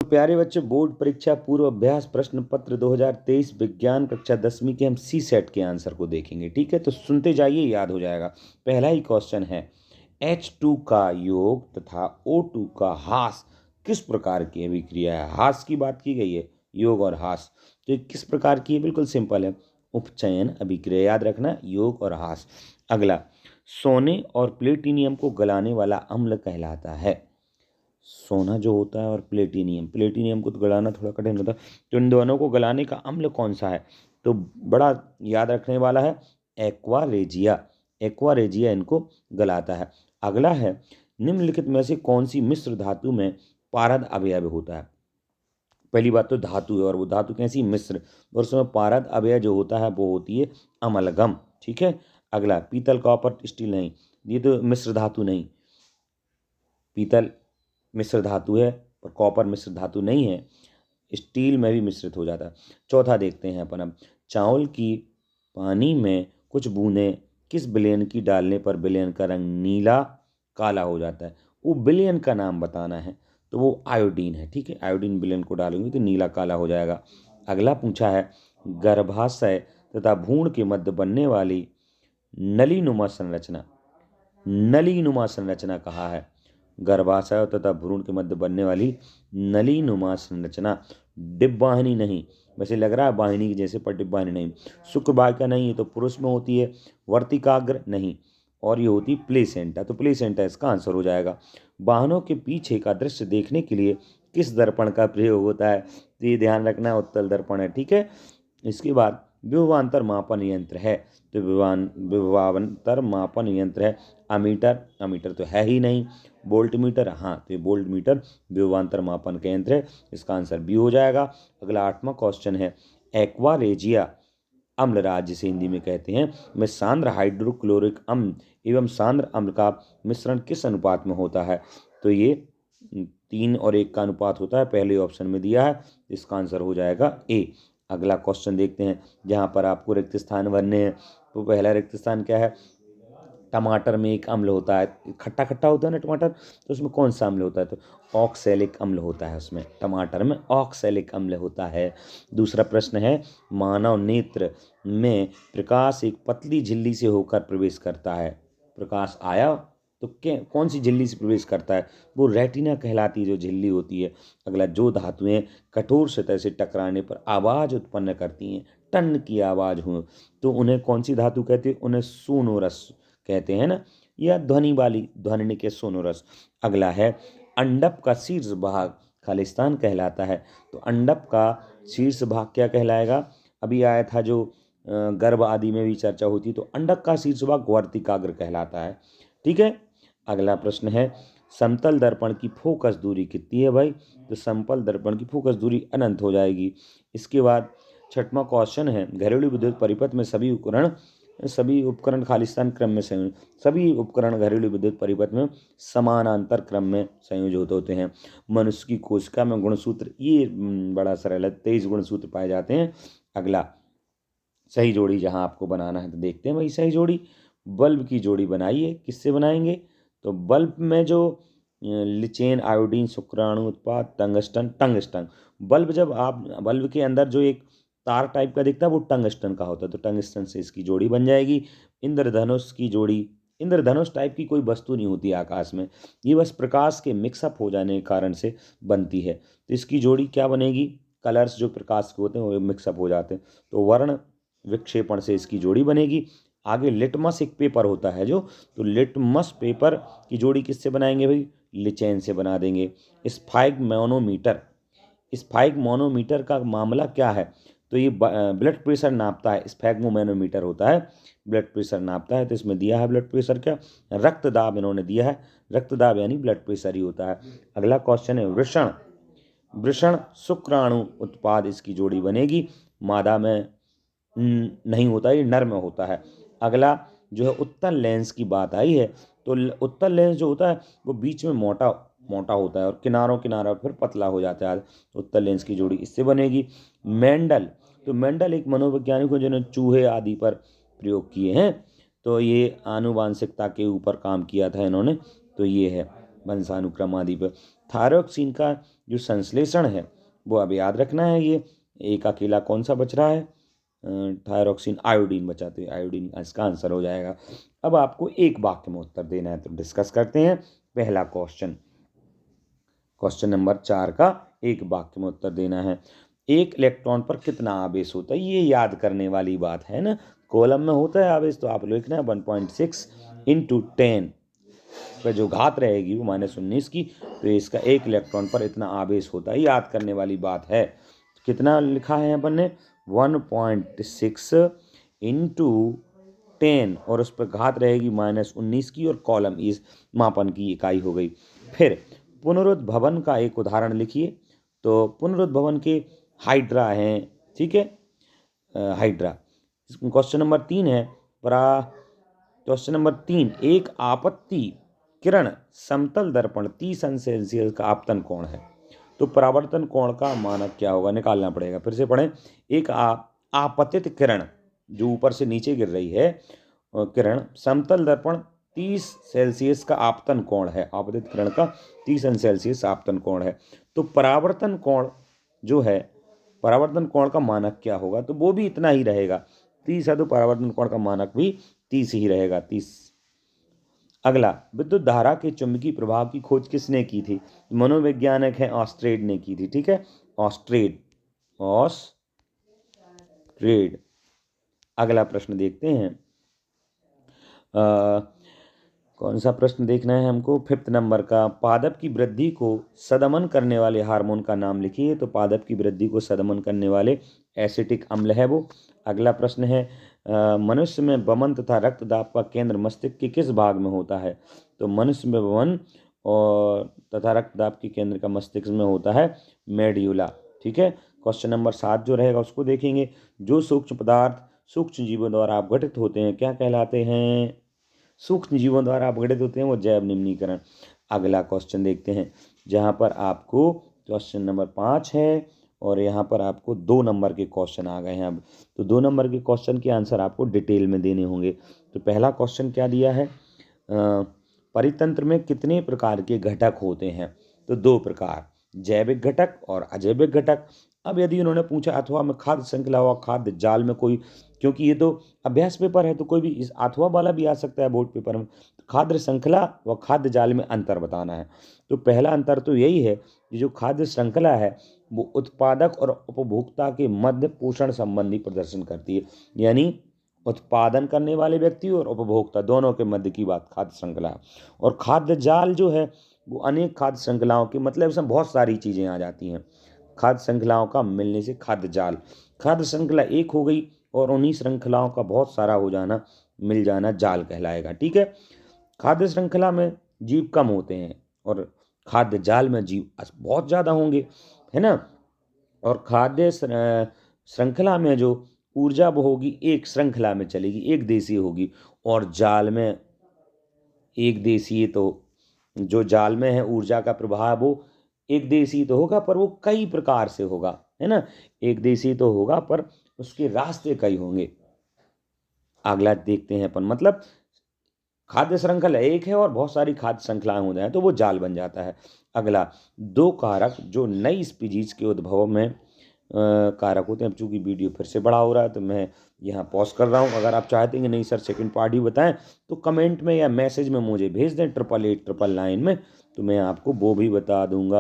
तो प्यारे बच्चे, बोर्ड परीक्षा पूर्व अभ्यास प्रश्न पत्र 2023 विज्ञान कक्षा 10वीं के हम सी सेट के आंसर को देखेंगे। ठीक है, तो सुनते जाइए, याद हो जाएगा। पहला ही क्वेश्चन है, H2 का योग तथा O2 का हास किस प्रकार की अभिक्रिया है। हास की बात की गई है, योग और हास, तो ये किस प्रकार की है? बिल्कुल सिंपल है, उपचयन अभिक्रिया। याद रखना, योग और हास। अगला, सोने और प्लेटिनियम को गलाने वाला अम्ल कहलाता है। सोना जो होता है और प्लेटिनियम, प्लेटिनियम को तो गलाना थोड़ा कठिन होता है, तो इन दोनों को गलाने का अम्ल कौन सा है? तो बड़ा याद रखने वाला है, एक्वा रेजिया। एक्वा रेजिया इनको गलाता है। अगला है, निम्नलिखित में से कौन सी मिश्र धातु में पारद अवयव होता है? पहली बात तो धातु है, और वो धातु कैसी? मिश्र, और उसमें पारद अवयव जो होता है वो होती है अमलगम। ठीक है। अगला, पीतल कॉपर स्टील नहीं, ये तो मिश्र धातु नहीं। पीतल मिश्र धातु है और कॉपर मिश्र धातु नहीं है, स्टील में भी मिश्रित हो जाता है। चौथा देखते हैं अपन अब, चावल की पानी में कुछ बूंदें किस विलयन की डालने पर विलयन का रंग नीला काला हो जाता है? वो विलयन का नाम बताना है, तो वो आयोडीन है। ठीक है, आयोडीन विलयन को डालेंगे तो नीला काला हो जाएगा। अगला पूछा है, गर्भाशय तथा भ्रूण के मध्य बनने वाली नलीनुमा संरचना, नलीनुमा संरचना कहा है। गर्भाशय तथा भ्रूण के मध्य बनने वाली नलीनुमा संरचना, डिब्बाहिनी नहीं, वैसे लग रहा है वाहिनी की जैसे, पर डिब्बाहिनी नहीं। शुक्रवाहिका नहीं, ये तो पुरुष में होती है। वर्तिकाग्र नहीं, और ये होती प्लेसेंटा, तो प्लेसेंटा इसका आंसर हो जाएगा। वाहनों के पीछे का दृश्य देखने के लिए किस दर्पण का प्रयोग होता है? तो ये ध्यान रखना है, उत्तल दर्पण है। ठीक है। इसके बाद, विभवांतर मापन यंत्र है, तो विभवांतर मापन यंत्र है अमीटर, अमीटर तो है ही नहीं। वोल्ट मीटर, हाँ, तो ये वोल्ट मीटर विभवांतर मापन का यंत्र है, इसका आंसर बी हो जाएगा। अगला 8वां क्वेश्चन है, एक्वा रेजिया अम्ल राज्य जिसे हिंदी में कहते हैं में सांद्र हाइड्रोक्लोरिक अम्ल एवं सांद्र अम्ल का मिश्रण किस अनुपात में होता है? तो ये 3:1 का अनुपात होता है, पहले ऑप्शन में दिया है, इसका आंसर हो जाएगा ए। अगला क्वेश्चन देखते हैं, जहाँ पर आपको रिक्त स्थान भरने हैं। तो पहला रिक्त स्थान क्या है? टमाटर में एक अम्ल होता है, खट्टा खट्टा होता है ना टमाटर, तो उसमें कौन सा अम्ल होता है? तो ऑक्सैलिक अम्ल होता है उसमें, टमाटर में ऑक्सैलिक अम्ल होता है। दूसरा प्रश्न है, मानव नेत्र में प्रकाश एक पतली झिल्ली से होकर प्रवेश करता है। प्रकाश आया तो कौन सी झिल्ली से प्रवेश करता है? वो रेटिना कहलाती है जो झिल्ली होती है। अगला, जो धातुएं कठोर सतह से टकराने पर आवाज़ उत्पन्न करती हैं, टन की आवाज़ हो, तो उन्हें कौन सी धातु कहते हैं? उन्हें सोनोरस कहते हैं ना, या ध्वनि वाली, ध्वनि के सोनोरस। अगला है, अंडप का शीर्ष भाग खालिस्तान कहलाता है, तो अंडप का शीर्ष भाग क्या कहलाएगा? अभी आया था जो गर्भ आदि में भी चर्चा होती है, तो अंडक का शीर्ष भाग वर्तिकाग्र कहलाता है। ठीक है। अगला प्रश्न है, समतल दर्पण की फोकस दूरी कितनी है भाई? तो समतल दर्पण की फोकस दूरी अनंत हो जाएगी। इसके बाद 6वां क्वेश्चन है, घरेलू विद्युत परिपथ में सभी उपकरण खालिस्तान क्रम में संयोजित, सभी उपकरण घरेलू विद्युत परिपथ में समानांतर क्रम में संयोजित होते हैं। मनुष्य की कोशिका में गुणसूत्र, ये बड़ा सरल है, 23 गुणसूत्र पाए जाते हैं। अगला, सही जोड़ी जहां आपको बनाना है, तो देखते हैं भाई सही जोड़ी। बल्ब की जोड़ी बनाइए, किससे बनाएंगे? तो बल्ब में जो लिचेन, आयोडीन, शुक्राणु उत्पाद, टंगस्टन, टंगस्टन। बल्ब के अंदर जो एक तार टाइप का दिखता है वो टंगस्टन का होता है, तो टंगस्टन से इसकी जोड़ी बन जाएगी। इंद्रधनुष की जोड़ी, इंद्रधनुष टाइप की कोई वस्तु नहीं होती आकाश में, ये बस प्रकाश के मिक्सअप हो जाने के कारण से बनती है। तो इसकी जोड़ी क्या बनेगी? कलर्स जो प्रकाश के होते हैं वो मिक्सअप हो जाते हैं, तो वर्ण विक्षेपण से इसकी जोड़ी बनेगी। आगे, लिटमस एक पेपर होता है जो, तो लिटमस पेपर की जोड़ी किससे बनाएंगे भाई? लिचेन से बना देंगे। स्फाइगमैनोमीटर, स्फाइगमैनोमीटर का मामला क्या है? तो ये ब्लड प्रेशर नापता है, स्फैग्मोमैनोमीटर होता है, ब्लड प्रेशर नापता है। तो इसमें दिया है ब्लड प्रेशर क्या? रक्तदाब इन्होंने दिया है, रक्तदाब यानी ब्लड प्रेशर ही होता है। अगला क्वेश्चन है, वृषण, वृषण शुक्राणु उत्पाद इसकी जोड़ी बनेगी। मादा में नहीं होता, ये नर में होता है। अगला जो है, उत्तल लेंस की बात आई है, तो उत्तल लेंस जो होता है वो बीच में मोटा मोटा होता है और किनारों किनारा फिर पतला हो जाता है, तो उत्तल लेंस की जोड़ी इससे बनेगी। मेंडल, तो मेंडल एक मनोवैज्ञानिक हो जिन्होंने चूहे आदि पर प्रयोग किए हैं, तो ये आनुवांशिकता के ऊपर काम किया था इन्होंने, तो ये है। वंशानुक्रम आदि पर। थायरॉक्सिन का जो संश्लेषण है वो अब याद रखना है। ये एक अकेला कौन सा बच रहा है, थायरॉक्सिन, आयोडीन बचाते हैं, आयोडीन इसका आंसर हो जाएगा। अब आपको एक वाक्य में उत्तर देना है, तो डिस्कस करते हैं। पहला क्वेश्चन, क्वेश्चन नंबर 4 का एक वाक्य में उत्तर देना है। एक इलेक्ट्रॉन पर कितना आवेश होता है, ये याद करने वाली बात है ना। कॉलम में होता है आवेश, तो आप लिखना है 1.6 × 10 पर जो घात रहेगी वो -19 की, तो इसका एक इलेक्ट्रॉन पर इतना आवेश होता है, याद करने वाली बात है। कितना लिखा है अपन ने, 1.6 × 10 और उस पर घात रहेगी -19 की, और कॉलम इस मापन की इकाई हो गई। फिर पुनरुद्भवन का एक उदाहरण लिखिए। तो पुनरुद्भवन के हाइड्रा हैं, ठीक है, हाइड्रा। क्वेश्चन नंबर 3 है, क्वेश्चन नंबर 3, एक आपत्ति किरण समतल दर्पण 30° का आपतन कोण है, तो परावर्तन कोण का मानक क्या होगा, निकालना पड़ेगा। फिर से पढ़ें। एक आपतित किरण जो ऊपर से नीचे गिर रही है किरण, समतल दर्पण 30° का आपतन कोण है, आपतित किरण का 30° आपतन कोण है, तो परावर्तन कोण जो है, परावर्तन कोण का मानक क्या होगा, तो वो भी इतना ही रहेगा, 30 है, तो परावर्तन कोण का मानक भी 30 ही रहेगा, 30। अगला, विद्युत धारा के चुंबकीय प्रभाव की खोज किसने की थी, मनोवैज्ञानिक है ऑस्ट्रेड ने की थी, ठीक है, ऑस्ट्रेड। अगला प्रश्न देखते हैं, कौन सा प्रश्न देखना है हमको, 5th नंबर का। पादप की वृद्धि को सदमन करने वाले हार्मोन का नाम लिखिए, तो पादप की वृद्धि को सदमन करने वाले एसिटिक अम्ल है वो। अगला प्रश्न है, मनुष्य में वमन तथा रक्तदाब का केंद्र मस्तिष्क के किस भाग में होता है, तो मनुष्य में वमन और तथा रक्तदाब के केंद्र का मस्तिष्क में होता है मेड्यूला, ठीक है। क्वेश्चन नंबर 7 जो रहेगा उसको देखेंगे। जो सूक्ष्म पदार्थ सूक्ष्म जीवों द्वारा अपघटित होते हैं क्या कहलाते हैं, सूक्ष्म जीवों द्वारा अपघटित होते हैं वो जैव निम्नीकरण। अगला क्वेश्चन देखते हैं, जहाँ पर आपको क्वेश्चन नंबर 5 है और यहाँ पर आपको 2 नंबर के क्वेश्चन आ गए हैं। अब तो 2 नंबर के क्वेश्चन के आंसर आपको डिटेल में देने होंगे। तो पहला क्वेश्चन क्या दिया है, परितंत्र में कितने प्रकार के घटक होते हैं, तो 2 प्रकार, जैविक घटक और अजैविक घटक। अब यदि उन्होंने पूछा अथवा में खाद्य श्रृंखला व खाद्य जाल में कोई, क्योंकि ये तो अभ्यास पेपर है तो कोई भी इस अथवा वाला भी आ सकता है बोर्ड पेपर में, तो खाद्य श्रृंखला व खाद्य जाल में अंतर बताना है। तो पहला अंतर तो यही है कि जो खाद्य श्रृंखला है वो उत्पादक और उपभोक्ता के मध्य पोषण संबंधी प्रदर्शन करती है, यानी उत्पादन करने वाले व्यक्ति और उपभोक्ता दोनों के मध्य की बात खाद्य श्रृंखला है। और खाद्य जाल जो है वो अनेक खाद्य श्रृंखलाओं की, मतलब इसमें बहुत सारी चीज़ें आ जाती हैं, खाद्य श्रृंखलाओं का मिलने से खाद्य जाल। खाद्य श्रृंखला एक हो गई और उन्हीं श्रृंखलाओं का बहुत सारा हो जाना, मिल जाना जाल कहलाएगा, ठीक है। खाद्य श्रृंखला में जीव कम होते हैं और खाद्य जाल में जीव बहुत ज़्यादा होंगे, है ना। और खाद्य श्रृंखला में जो ऊर्जा वो होगी एक श्रृंखला में चलेगी, एक देशीय होगी, और जाल में एक देशीय, तो जो जाल में है ऊर्जा का प्रभाव वो एक देशीय तो होगा पर वो कई प्रकार से होगा, है ना। एक देशीय तो होगा पर उसके रास्ते कई होंगे। अगला देखते हैं अपन, मतलब खाद्य श्रृंखला एक है और बहुत सारी खाद्य श्रृंखलाएं हो जाए तो वो जाल बन जाता है। अगला, 2 कारक जो नई स्पीशीज के उद्भव में कारक होते हैं। अब चूंकि वीडियो फिर से बड़ा हो रहा है तो मैं यहाँ पॉज कर रहा हूँ। अगर आप चाहते हैं कि नहीं सर सेकंड पार्ट ही बताएं तो कमेंट में या मैसेज में मुझे भेज दें 888999 में, तो मैं आपको वो भी बता दूंगा।